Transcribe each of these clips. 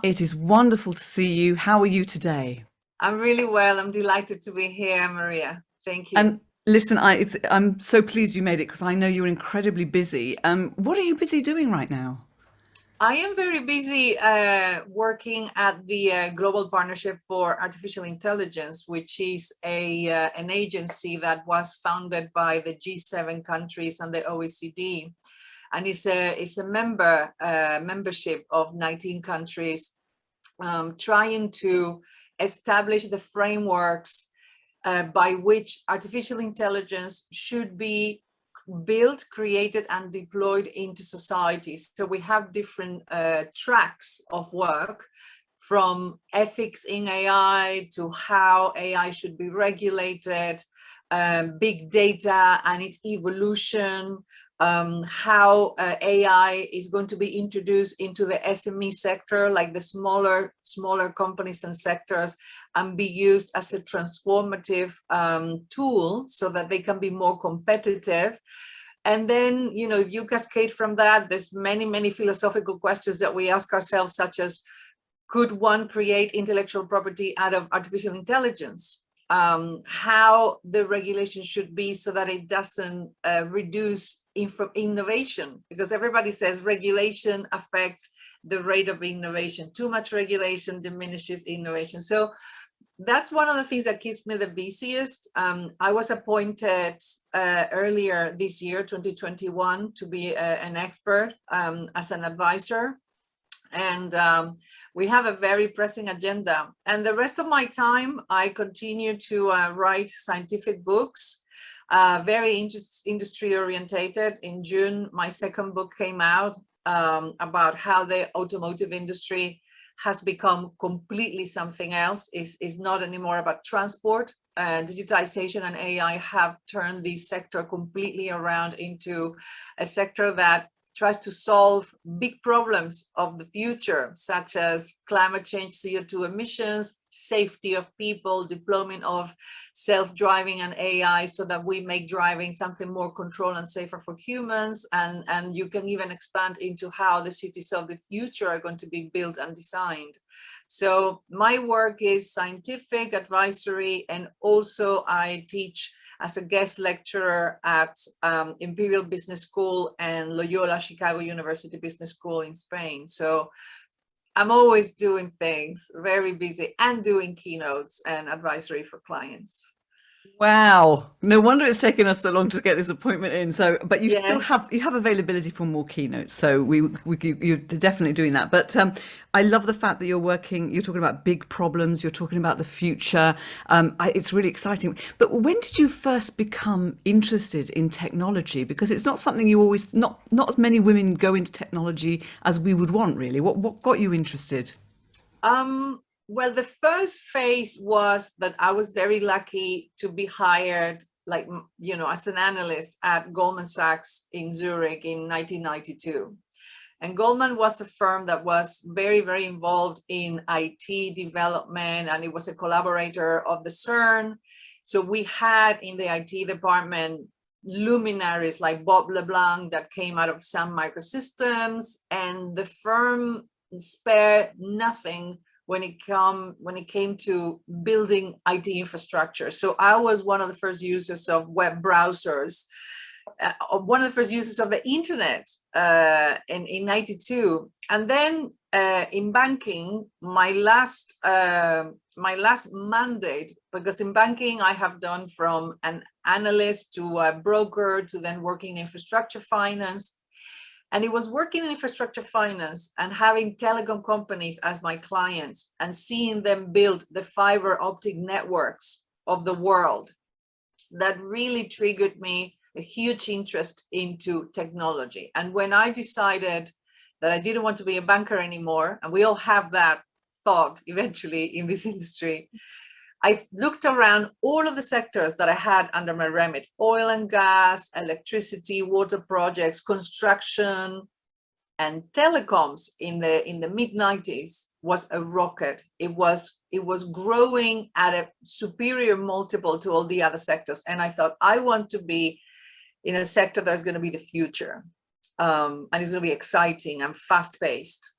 it is wonderful to see you. How are you today? I'm really well. I'm delighted to be here, Maria. Thank you. And listen, I'm so pleased you made it because I know you're incredibly busy. What are you busy doing right now? I am very busy working at the Global Partnership for Artificial Intelligence, which is an agency that was founded by the G7 countries and the OECD, and it's a membership of 19 countries trying to establish the frameworks by which artificial intelligence should be built, created, and deployed into societies. So we have different tracks of work, from ethics in AI to how AI should be regulated, big data and its evolution, how AI is going to be introduced into the SME sector, like the smaller companies and sectors, and be used as a transformative tool so that they can be more competitive. And then, if you cascade from that, there's many philosophical questions that we ask ourselves, such as, could one create intellectual property out of artificial intelligence? How the regulation should be so that it doesn't reduce innovation, because everybody says regulation affects the rate of innovation. Too much regulation diminishes innovation. So that's one of the things that keeps me the busiest. I was appointed earlier this year, 2021, to be an expert as an advisor. And we have a very pressing agenda. And the rest of my time, I continue to write scientific books, very industry orientated. In June, my second book came out about how the automotive industry has become completely something else. Is not anymore about transport. Digitalization and AI have turned this sector completely around into a sector that tries to solve big problems of the future, such as climate change, CO2 emissions, safety of people, deployment of self-driving and AI, so that we make driving something more controlled and safer for humans. And you can even expand into how the cities of the future are going to be built and designed. So my work is scientific, advisory, and also I teach as a guest lecturer at Imperial Business School and Loyola Chicago University Business School in Spain. So I'm always doing things, very busy, and doing keynotes and advisory for clients. Wow, no wonder it's taken us so long to get this appointment in. So, but you still Yes. have availability for more keynotes. So you're definitely doing that. But I love the fact that you're working. You're talking about big problems. You're talking about the future. It's really exciting. But when did you first become interested in technology? Because it's not something you always not as many women go into technology as we would want. Really, what got you interested? Well, the first phase was that I was very lucky to be hired, like, as an analyst at Goldman Sachs in Zurich in 1992. And Goldman was a firm that was very involved in IT development, and it was a collaborator of the CERN. So we had in the IT department luminaries like Bob LeBlanc that came out of Sun Microsystems, and the firm spared nothing when it came to building IT infrastructure. So I was one of the first users of web browsers, one of the first users of the internet in 92. And then in banking, my last mandate, because in banking I have done from an analyst to a broker to then working in infrastructure finance. And it was working in infrastructure finance and having telecom companies as my clients and seeing them build the fiber optic networks of the world that really triggered me a huge interest into technology. And when I decided that I didn't want to be a banker anymore, and we all have that thought eventually in this industry, I looked around all of the sectors that I had under my remit: oil and gas, electricity, water projects, construction, and telecoms in the mid-90s was a rocket. It was growing at a superior multiple to all the other sectors. And I thought, I want to be in a sector that's going to be the future. And it's going to be exciting and fast-paced.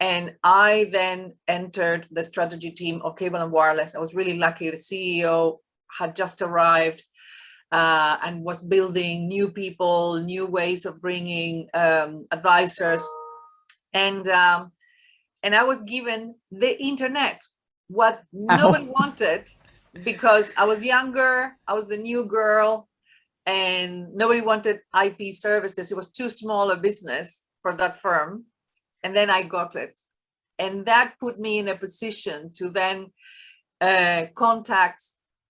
And I then entered the strategy team of Cable and Wireless. I was really lucky. The CEO had just arrived and was building new people, new ways of bringing advisors. And I was given the internet, what nobody wanted, because I was younger, I was the new girl, and nobody wanted IP services. It was too small a business for that firm. And then I got it. And that put me in a position to then contact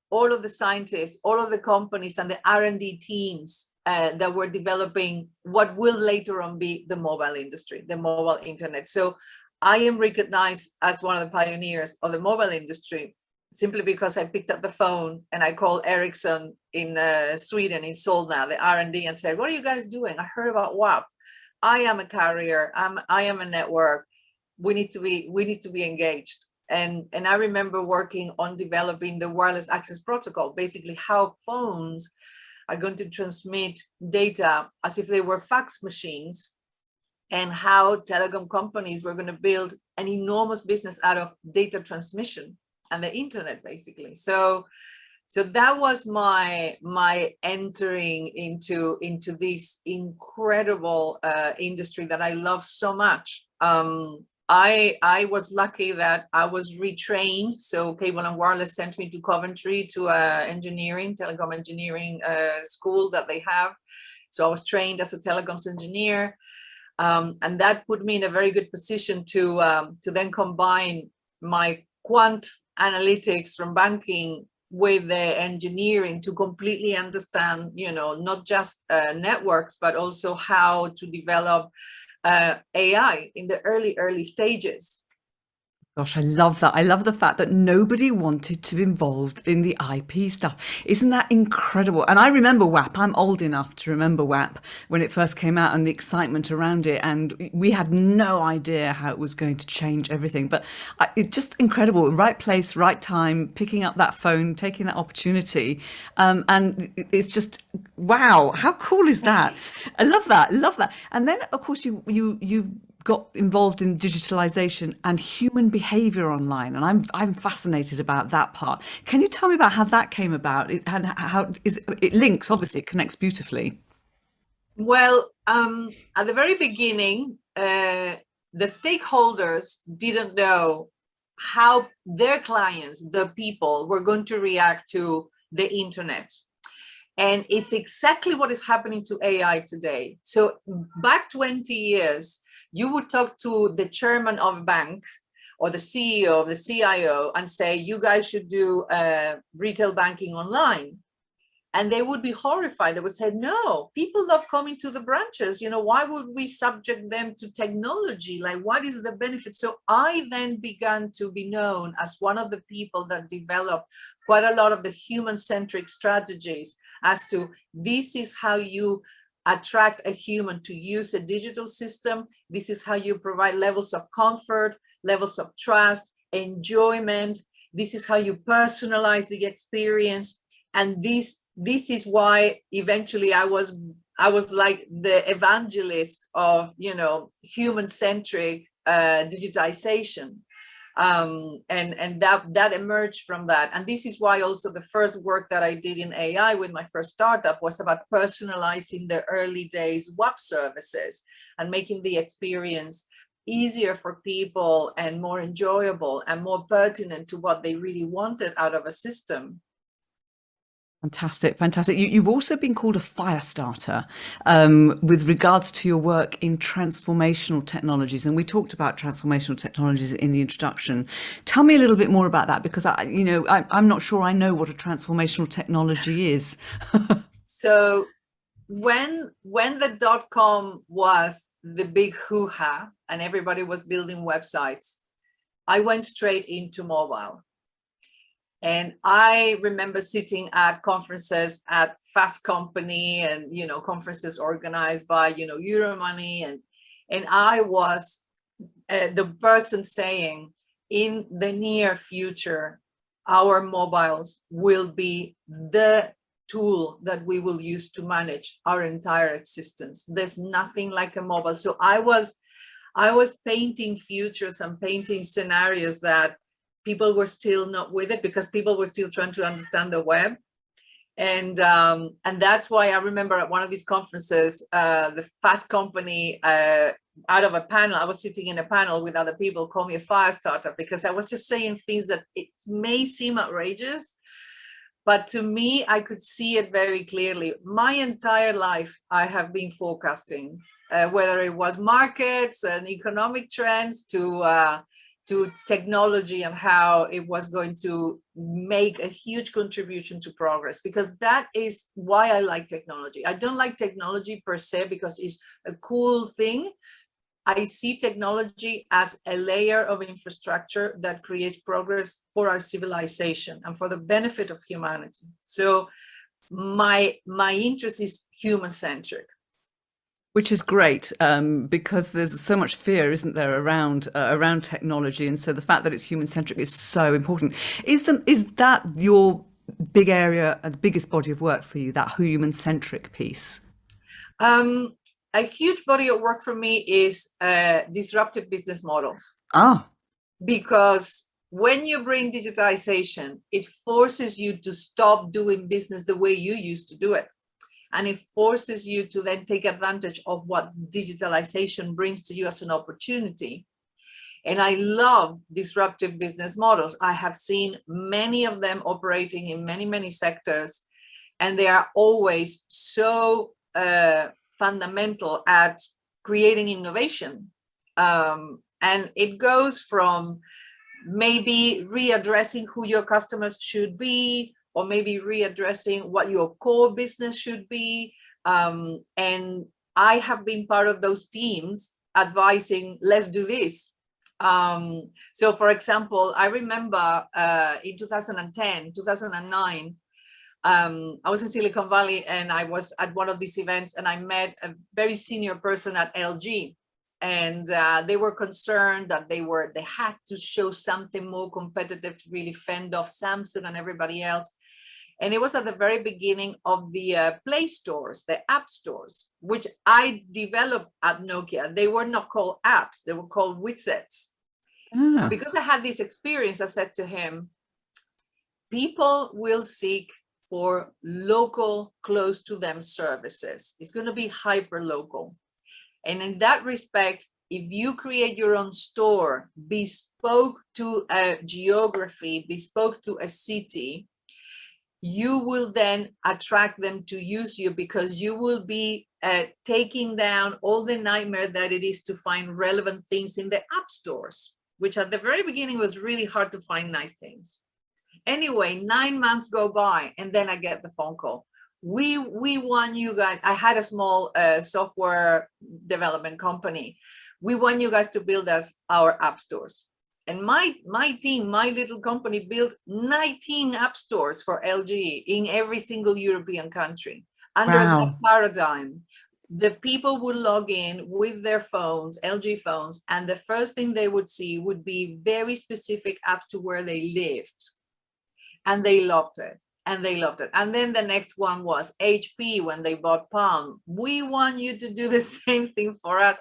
all of the scientists, all of the companies and the R&D teams that were developing what will later on be the mobile industry, the mobile internet. So I am recognized as one of the pioneers of the mobile industry simply because I picked up the phone and I called Ericsson in Sweden, in Solna, the R&D, and said, "What are you guys doing? I heard about WAP. I am a carrier. I am a network. We need to be engaged." And I remember working on developing the wireless access protocol, basically how phones are going to transmit data as if they were fax machines, and how telecom companies were going to build an enormous business out of data transmission and the internet, basically. So that was my entering into this incredible industry that I love so much. I was lucky that I was retrained. So Cable and Wireless sent me to Coventry to telecom engineering school that they have. So I was trained as a telecoms engineer. And that put me in a very good position to then combine my quant analytics from banking with the engineering to completely understand, not just networks, but also how to develop AI in the early stages. Gosh, I love that. I love the fact that nobody wanted to be involved in the IP stuff. Isn't that incredible? And I remember WAP. I'm old enough to remember WAP when it first came out and the excitement around it. And we had no idea how it was going to change everything. But it's just incredible. Right place, right time, picking up that phone, taking that opportunity. And it's just, wow, how cool is that? I love that. Love that. And then, of course, you got involved in digitalization and human behavior online, and I'm fascinated about that part. Can you tell me about how that came about and how it links? Obviously, it connects beautifully. Well, at the very beginning, the stakeholders didn't know how their clients, the people, were going to react to the internet. And it's exactly what is happening to AI today. So back 20 years, you would talk to the chairman of a bank or the CEO, the CIO, and say, "You guys should do retail banking online." And they would be horrified. They would say, "No, people love coming to the branches. Why would we subject them to technology? Like, what is the benefit?" So I then began to be known as one of the people that developed quite a lot of the human-centric strategies as to this is how you attract a human to use a digital system. This is how you provide levels of comfort, levels of trust, enjoyment. This is how you personalize the experience. And this is why eventually I was like the evangelist of human-centric digitization. And that emerged from that. And this is why also the first work that I did in AI with my first startup was about personalizing the early days WAP services and making the experience easier for people and more enjoyable and more pertinent to what they really wanted out of a system. Fantastic, fantastic. You've also been called a fire starter with regards to your work in transformational technologies, and we talked about transformational technologies in the introduction. Tell me a little bit more about that, because I'm not sure I know what a transformational technology is. So when the .com was the big hoo-ha and everybody was building websites, I went straight into mobile. And I remember sitting at conferences at Fast Company and, conferences organized by, Euromoney. And I was the person saying, in the near future, our mobiles will be the tool that we will use to manage our entire existence. There's nothing like a mobile. So I was I was painting futures and painting scenarios that people were still not with it, because people were still trying to understand the web. And that's why I remember at one of these conferences, the Fast Company, out of a panel, I was sitting in a panel with other people, call me a fire starter, because I was just saying things that it may seem outrageous, but to me, I could see it very clearly. My entire life, I have been forecasting, whether it was markets and economic trends to technology and how it was going to make a huge contribution to progress, because that is why I like technology. I don't like technology per se because it's a cool thing. I see technology as a layer of infrastructure that creates progress for our civilization and for the benefit of humanity. So my interest is human-centric. Which is great, because there's so much fear, isn't there, around technology, and so the fact that it's human-centric is so important. Is that your big area, the biggest body of work for you, that human-centric piece? A huge body of work for me is disruptive business models. Ah, Because when you bring digitization, it forces you to stop doing business the way you used to do it. And it forces you to then take advantage of what digitalization brings to you as an opportunity. And I love disruptive business models. I have seen many of them operating in many, many sectors, and they are always so fundamental at creating innovation. And it goes from maybe readdressing who your customers should be, or maybe readdressing what your core business should be. And I have been part of those teams advising, let's do this. So for example, I remember in 2010, 2009, I was in Silicon Valley, and I was at one of these events, and I met a very senior person at LG, and they were concerned that they had to show something more competitive to really fend off Samsung and everybody else. And it was at the very beginning of the Play stores, the app stores, which I developed at Nokia. They were not called apps, they were called widgets. And because I had this experience, I said to him, people will seek for local, close to them services. It's going to be hyper local. And in that respect, if you create your own store, bespoke to a geography, bespoke to a city, you will then attract them to use you, because you will be taking down all the nightmare that it is to find relevant things in the app stores, which at the very beginning was really hard to find nice things. Anyway, 9 months go by, and then I get the phone call. We want you guys. I had a small software development company. We want you guys to build us our app stores. And my team, my little company, built 19 app stores for LG in every single European country. Under that paradigm, the people would log in with their phones, LG phones, and the first thing they would see would be very specific apps to where they lived. And they loved it. And they loved it. And then the next one was HP when they bought Palm. We want you to do the same thing for us.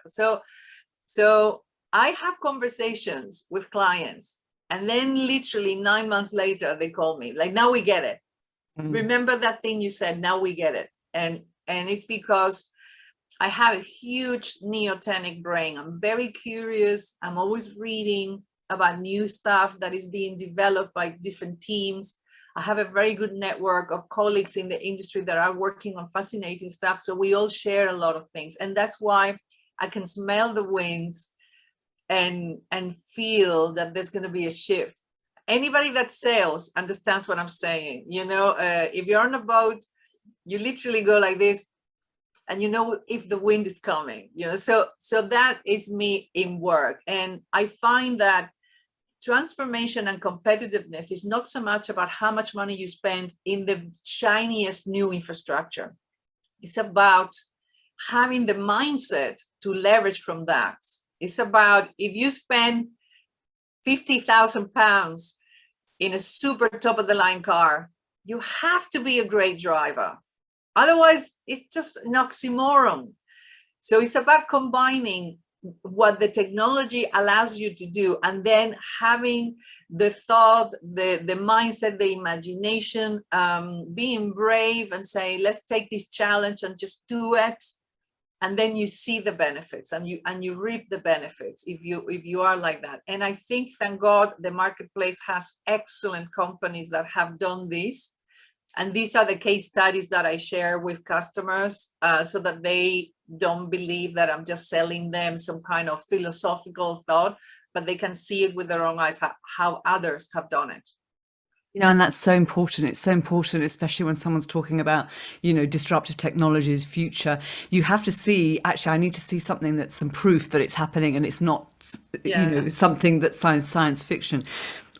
So I have conversations with clients, and then literally 9 months later, they call me like, now we get it. Remember that thing you said, now we get it. And it's because I have a huge neotenic brain. I'm very curious. I'm always reading about new stuff that is being developed by different teams. I have a very good network of colleagues in the industry that are working on fascinating stuff. So we all share a lot of things. And that's why I can smell the winds and feel that there's going to be a shift. Anybody that sails understands what I'm saying. You know, if you're on a boat, you literally go like this, and you know if the wind is coming, you know. So that is me in work. And I find that transformation and competitiveness is not so much about how much money you spend in the shiniest new infrastructure. It's about having the mindset to leverage from that. It's about, if you spend £50,000 in a super top of the line car, you have to be a great driver. Otherwise, it's just an oxymoron. So it's about combining what the technology allows you to do, and then having the thought, the mindset, the imagination, being brave and say, let's take this challenge and just do it. And then you see the benefits, and you reap the benefits if you are like that. And I think, thank God, the marketplace has excellent companies that have done this. And these are the case studies that I share with customers, so that they don't believe that I'm just selling them some kind of philosophical thought, but they can see it with their own eyes, how others have done it. You know, and that's so important. It's so important, especially when someone's talking about, you know, disruptive technologies, future. You have to see, actually, I need to see something that's some proof that it's happening and it's not, you know, something that's science fiction.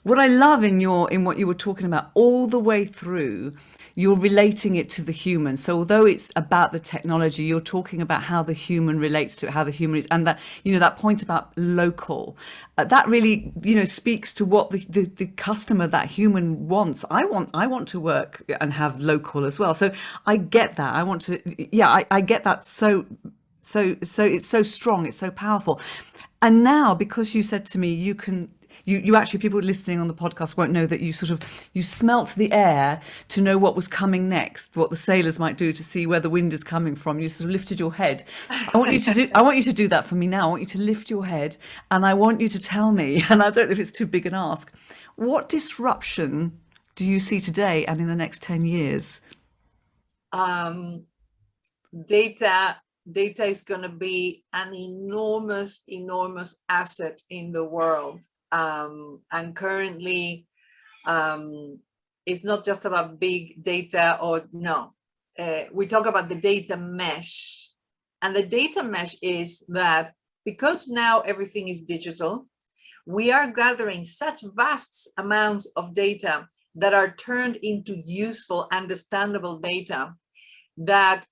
What I love in what you were talking about all the way through, you're relating it to the human. So although it's about the technology, you're talking about how the human relates to it, how the human is, and that, you know, that point about local, that really, you know, speaks to what the customer, that human wants. I want to work and have local as well. So I get that. I want to, yeah, I get that. So it's so strong. It's so powerful. And now, because you said to me, you actually, people listening on the podcast won't know that you smelt the air to know what was coming next, what the sailors might do to see where the wind is coming from. You sort of lifted your head. I want you to do that for me now. I want you to lift your head, and I want you to tell me, and I don't know if it's too big an ask, what disruption do you see today and in the next 10 years? Data is going to be an enormous asset in the world. And currently, it's not just about big data, or no. We talk about the data mesh. And the data mesh is that because now everything is digital, we are gathering such vast amounts of data that are turned into useful, understandable data, that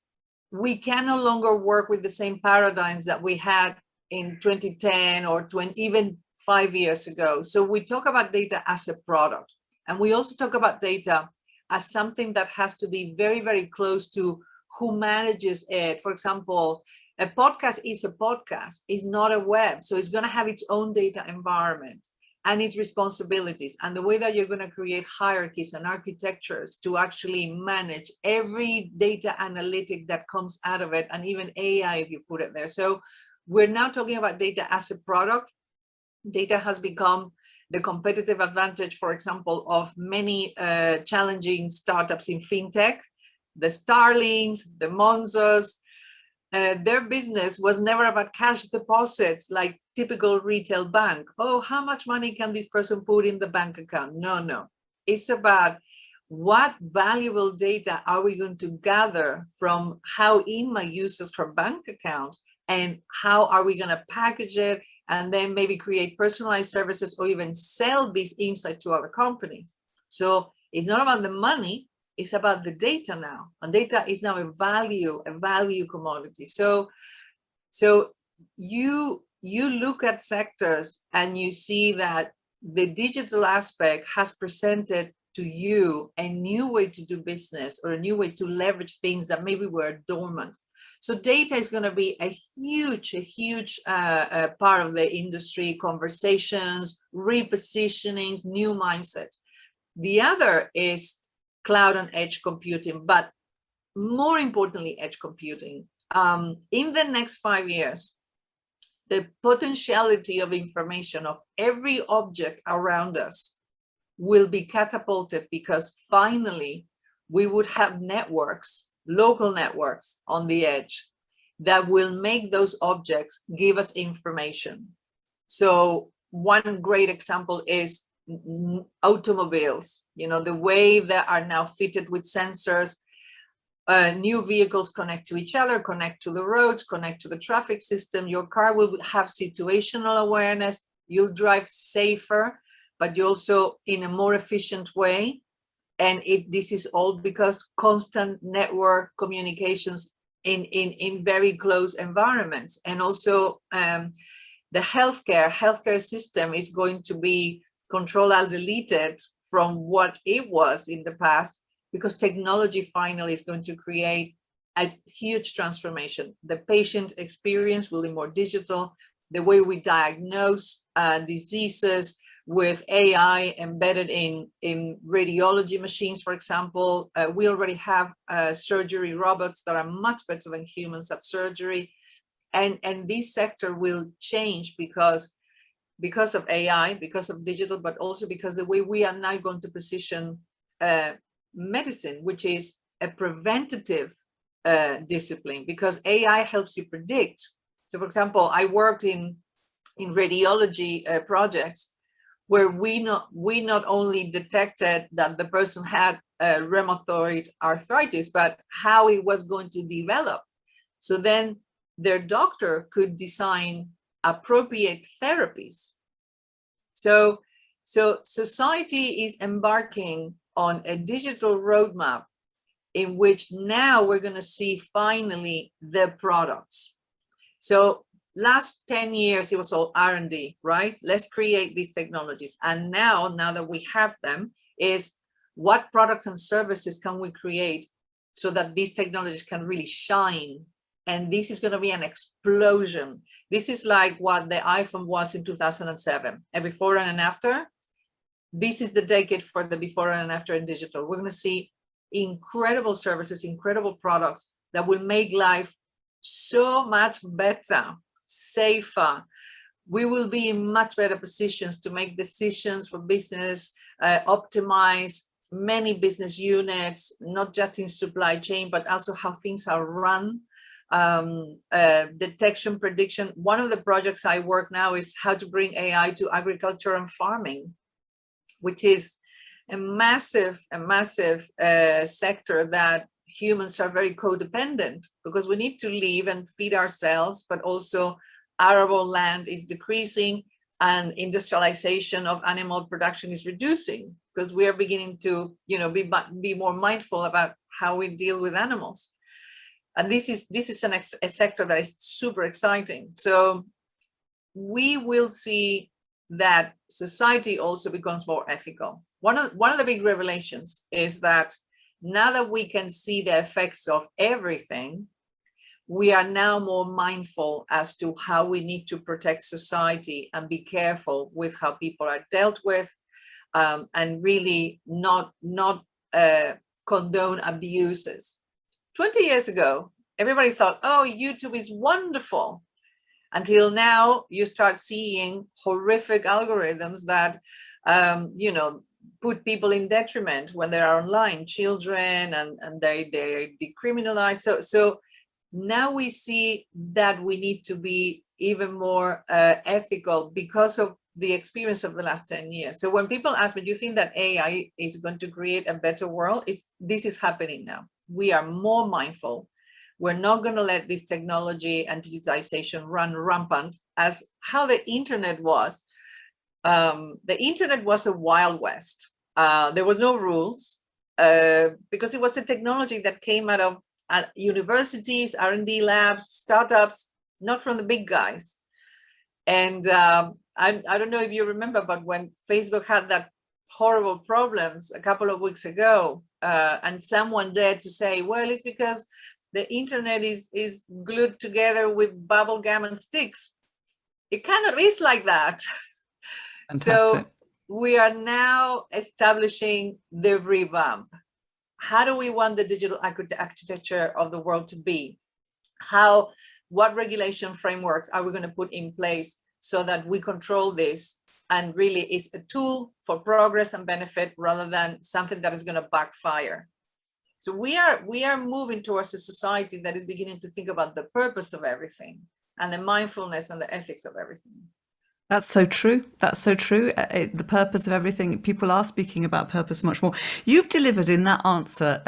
we can no longer work with the same paradigms that we had in 2010 or 20, even 5 years ago. So we talk about data as a product, and we also talk about data as something that has to be very, very close to who manages it. For example, a podcast is a podcast, is not a web. So it's going to have its own data environment and its responsibilities, and the way that you're going to create hierarchies and architectures to actually manage every data analytic that comes out of it, and even AI if you put it there. So we're now talking about data as a product. Data has become the competitive advantage, for example, of many challenging startups in fintech, the Starlings, the Monzos. Their business was never about cash deposits like typical retail bank. Oh, how much money can this person put in the bank account? No. It's about what valuable data are we going to gather from how Inma uses her bank account, and how are we going to package it, and then maybe create personalized services or even sell this insight to other companies. So it's not about the money, it's about the data now. And data is now a value commodity. So you look at sectors and you see that the digital aspect has presented to you a new way to do business, or a new way to leverage things that maybe were dormant. So data is going to be a huge part of the industry, conversations, repositionings, new mindsets. The other is cloud and edge computing, but more importantly, edge computing. In the next 5 years, the potentiality of information of every object around us will be catapulted, because finally we would have networks, local networks on the edge, that will make those objects give us information. So one great example is automobiles, the way that are now fitted with sensors. New vehicles connect to each other, connect to the roads, connect to the traffic system. Your car will have situational awareness. You'll drive safer, but you also in a more efficient way. And this is all because constant network communications in very close environments. And also the healthcare system is going to be Control-Alt-Deleted from what it was in the past, because technology finally is going to create a huge transformation. The patient experience will be more digital. the way we diagnose diseases with AI embedded in radiology machines, for example. We already have surgery robots that are much better than humans at surgery. And this sector will change because of AI, because of digital, but also because the way we are now going to position medicine, which is a preventative discipline, because AI helps you predict. So, for example, I worked in radiology projects where we not only detected that the person had rheumatoid arthritis, but how it was going to develop. So then their doctor could design appropriate therapies. So society is embarking on a digital roadmap in which now we're going to see finally the products. So last 10 years, it was all R&D, right? Let's create these technologies. And now that we have them, is what products and services can we create so that these technologies can really shine? And this is going to be an explosion. This is like what the iPhone was in 2007, a before and an after. This is the decade for the before and after in digital. We're going to see incredible services, incredible products that will make life so much better, safer. We will be in much better positions to make decisions for business, optimize many business units, not just in supply chain, but also how things are run. Detection, prediction. One of the projects I work now is how to bring AI to agriculture and farming, which is a massive sector that humans are very codependent, because we need to live and feed ourselves, but also arable land is decreasing and industrialization of animal production is reducing, because we are beginning to, be more mindful about how we deal with animals. And this is a sector that is super exciting. So we will see that society also becomes more ethical. One of the big revelations is that now that we can see the effects of everything, we are now more mindful as to how we need to protect society and be careful with how people are dealt with, and really not condone abuses. 20 years ago, everybody thought, oh, YouTube is wonderful. Until now, you start seeing horrific algorithms that, put people in detriment when they are online, children, and they decriminalize. So now we see that we need to be even more ethical because of the experience of the last 10 years. So when people ask me, do you think that AI is going to create a better world? This is happening now. We are more mindful. We're not going to let this technology and digitization run rampant as how the internet was. The internet was a wild west. There was no rules because it was a technology that came out of universities, R&D labs, startups, not from the big guys. And I don't know if you remember, but when Facebook had that horrible problems a couple of weeks ago, and someone dared to say, well, it's because the internet is glued together with bubble gum and sticks. It kind of is like that. Fantastic. So we are now establishing the revamp. How do we want the digital architecture of the world to be? What regulation frameworks are we going to put in place so that we control this and really it's a tool for progress and benefit rather than something that is going to backfire? So we are moving towards a society that is beginning to think about the purpose of everything and the mindfulness and the ethics of everything. That's so true. That's so true. The purpose of everything. People are speaking about purpose much more. You've delivered in that answer.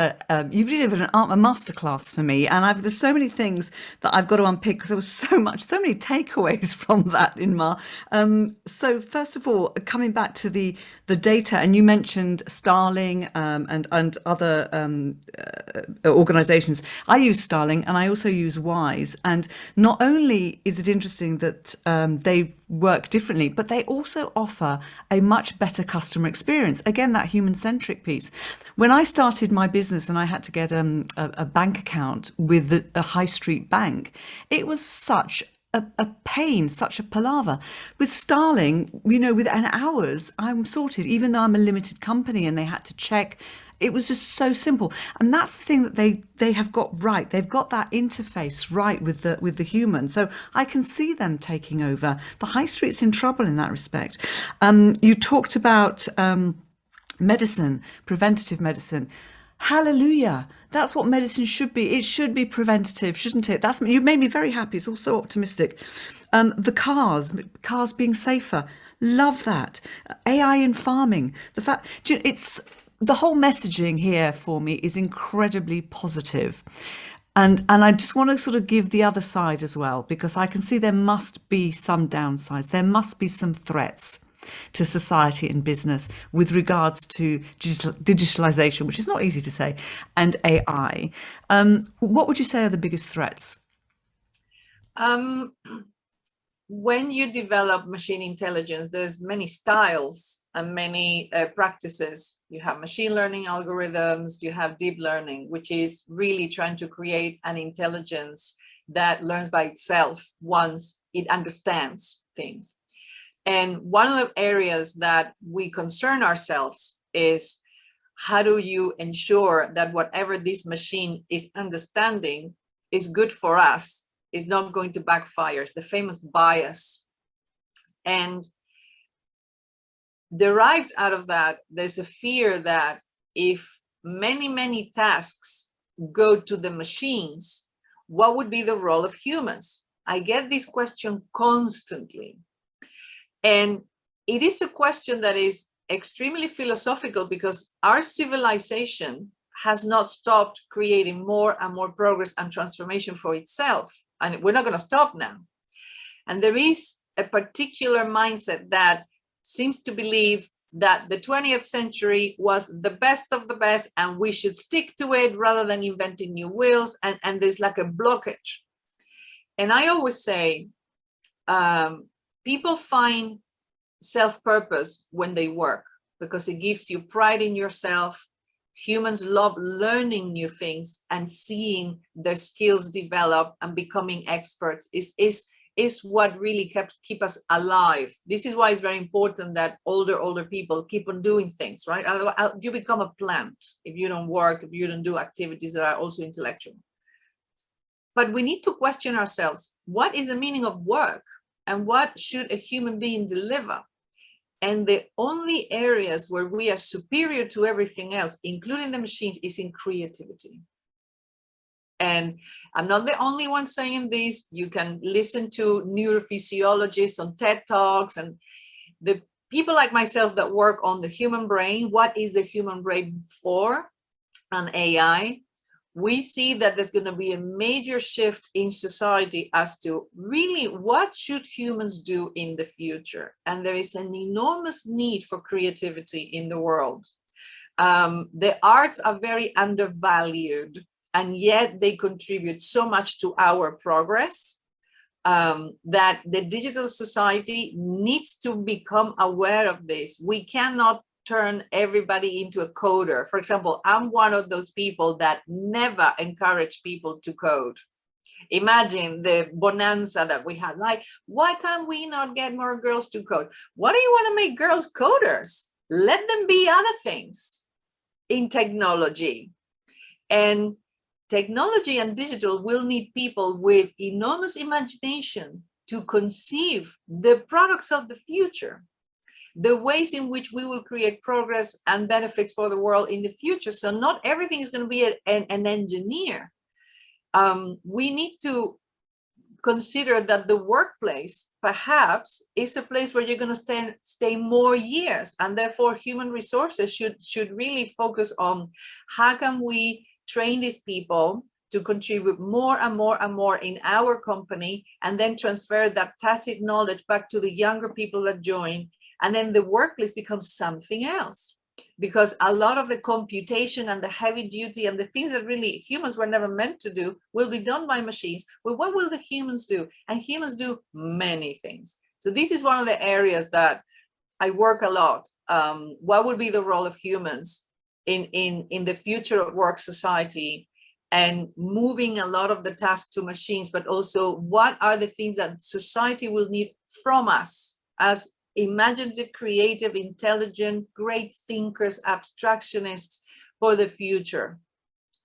You've delivered a masterclass for me, and there's so many things that I've got to unpick because there was so many takeaways from that, Inma. So first of all, coming back to the data, and you mentioned Starling and other organisations. I use Starling and I also use Wise, and not only is it interesting that they work differently, but they also offer a much better customer experience. Again, that human-centric piece. When I started my business and I had to get a bank account with a high street bank, it was such a pain, such a palaver. With Starling, you know, within hours, I'm sorted, even though I'm a limited company and they had to check. It was just so simple. And that's the thing that they have got right. They've got that interface right with the human. So I can see them taking over. The high street's in trouble in that respect. You talked about medicine, preventative medicine. Hallelujah. That's what medicine should be. It should be preventative, shouldn't it? That's you've made me very happy. It's all so optimistic. The cars being safer. Love that. AI in farming. The fact it's the whole messaging here for me is incredibly positive. And I just want to sort of give the other side as well, because I can see there must be some downsides. There must be some threats to society and business with regards to digitalization, which is not easy to say, and AI. What would you say are the biggest threats? When you develop machine intelligence, there's many styles and many practices. You have machine learning algorithms, you have deep learning, which is really trying to create an intelligence that learns by itself once it understands things. And one of the areas that we concern ourselves is, how do you ensure that whatever this machine is understanding is good for us, is not going to backfire? It's the famous bias. And derived out of that, there's a fear that if many, many tasks go to the machines, what would be the role of humans? I get this question constantly. And it is a question that is extremely philosophical, because our civilization has not stopped creating more and more progress and transformation for itself. And we're not going to stop now. And there is a particular mindset that seems to believe that the 20th century was the best of the best and we should stick to it rather than inventing new wheels. And there's like a blockage. And I always say, people find self-purpose when they work, because it gives you pride in yourself. Humans love learning new things and seeing their skills develop and becoming experts is what really keep us alive. This is why it's very important that older people keep on doing things, right? Otherwise, you become a plant if you don't work, if you don't do activities that are also intellectual. But we need to question ourselves, what is the meaning of work? And what should a human being deliver? And the only areas where we are superior to everything else, including the machines, is in creativity. And I'm not the only one saying this. You can listen to neurophysiologists on TED Talks and the people like myself that work on the human brain. What is the human brain for? And AI. We see that there's going to be a major shift in society as to really what should humans do in the future. And there is an enormous need for creativity in the world. The arts are very undervalued, and yet they contribute so much to our progress, that the digital society needs to become aware of this. We cannot turn everybody into a coder. For example, I'm one of those people that never encourage people to code. Imagine the bonanza that we had. Like, why can't we not get more girls to code? Why do you want to make girls coders? Let them be other things in technology. And technology and digital will need people with enormous imagination to conceive the products of the future, the ways in which we will create progress and benefits for the world in the future. So not everything is going to be an engineer. We need to consider that the workplace perhaps is a place where you're going to stay more years, and therefore human resources should really focus on how can we train these people to contribute more and more and more in our company, and then transfer that tacit knowledge back to the younger people that join. And then the workplace becomes something else, because a lot of the computation and the heavy duty and the things that really humans were never meant to do will be done by machines. Well, what will the humans do? And humans do many things. So this is one of the areas that I work a lot. What will be the role of humans in the future of work society? and moving a lot of the tasks to machines, but also what are the things that society will need from us as imaginative, creative, intelligent, great thinkers, abstractionists for the future.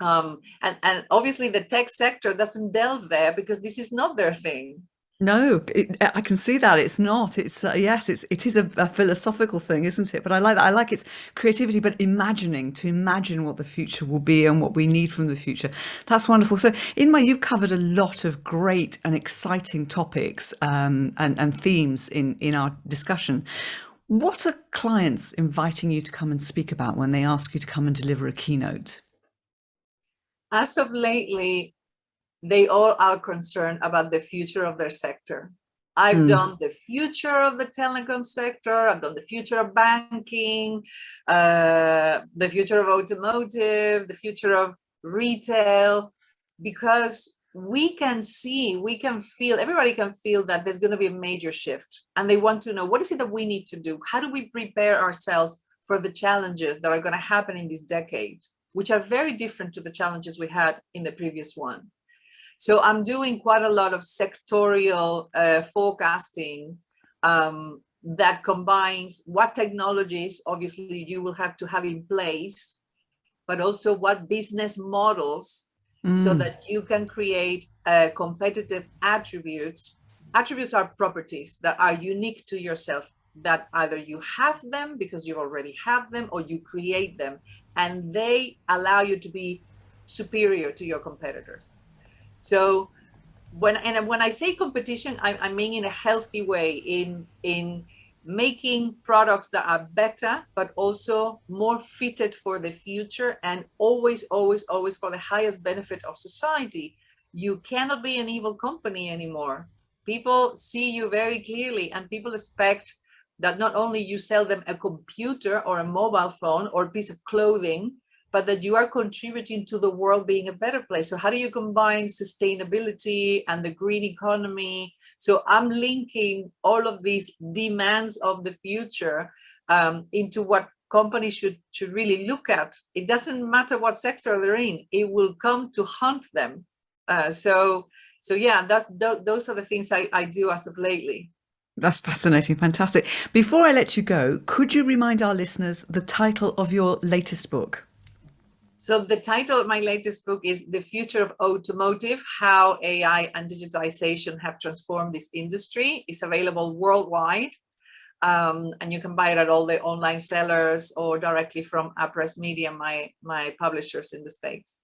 And obviously the tech sector doesn't delve there because this is not their thing. No, I can see that it's not. It's yes, it is a philosophical thing, isn't it? But I like that. I like its creativity, but to imagine what the future will be and what we need from the future. That's wonderful. So, Inma, you've covered a lot of great and exciting topics and themes in our discussion. What are clients inviting you to come and speak about when they ask you to come and deliver a keynote? As of lately, they all are concerned about the future of their sector. I've done the future of the telecom sector, I've done the future of banking, the future of automotive, the future of retail, because we can see, we can feel, everybody can feel that there's going to be a major shift. And they want to know, what is it that we need to do? How do we prepare ourselves for the challenges that are going to happen in this decade, which are very different to the challenges we had in the previous one? So I'm doing quite a lot of sectorial forecasting that combines what technologies, obviously, you will have to have in place, but also what business models so that you can create competitive attributes. Attributes are properties that are unique to yourself, that either you have them because you already have them or you create them, and they allow you to be superior to your competitors. So when I say competition, I mean in a healthy way, in making products that are better, but also more fitted for the future, and always for the highest benefit of society. You cannot be an evil company anymore. People see you very clearly, and people expect that not only you sell them a computer or a mobile phone or a piece of clothing, but that you are contributing to the world being a better place. So how do you combine sustainability and the green economy? So I'm linking all of these demands of the future into what companies should really look at. It doesn't matter what sector they're in, it will come to haunt them. So yeah, those are the things I do as of lately. That's fascinating. Fantastic. Before I let you go, could you remind our listeners the title of your latest book? So the title of my latest book is The Future of Automotive, How AI and Digitalization Have Transformed this Industry. It's available worldwide, and you can buy it at all the online sellers or directly from Press Media, my publishers in the States.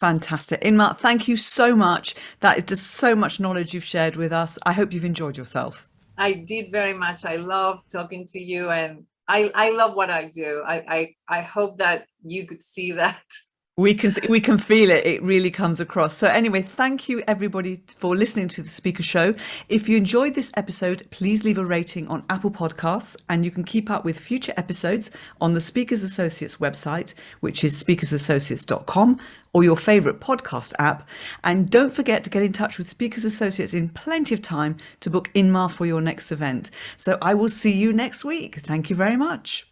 Fantastic. Inma, thank you so much. That is just so much knowledge you've shared with us. I hope you've enjoyed yourself. I did very much. I love talking to you, and I love what I do. I hope that you could see that. We can feel it. It really comes across. So anyway, thank you everybody for listening to the Speaker Show. If you enjoyed this episode, please leave a rating on Apple Podcasts, and you can keep up with future episodes on the Speakers Associates website, which is speakersassociates.com, or your favorite podcast app. And don't forget to get in touch with Speakers Associates in plenty of time to book Inma for your next event. So I will see you next week. Thank you very much.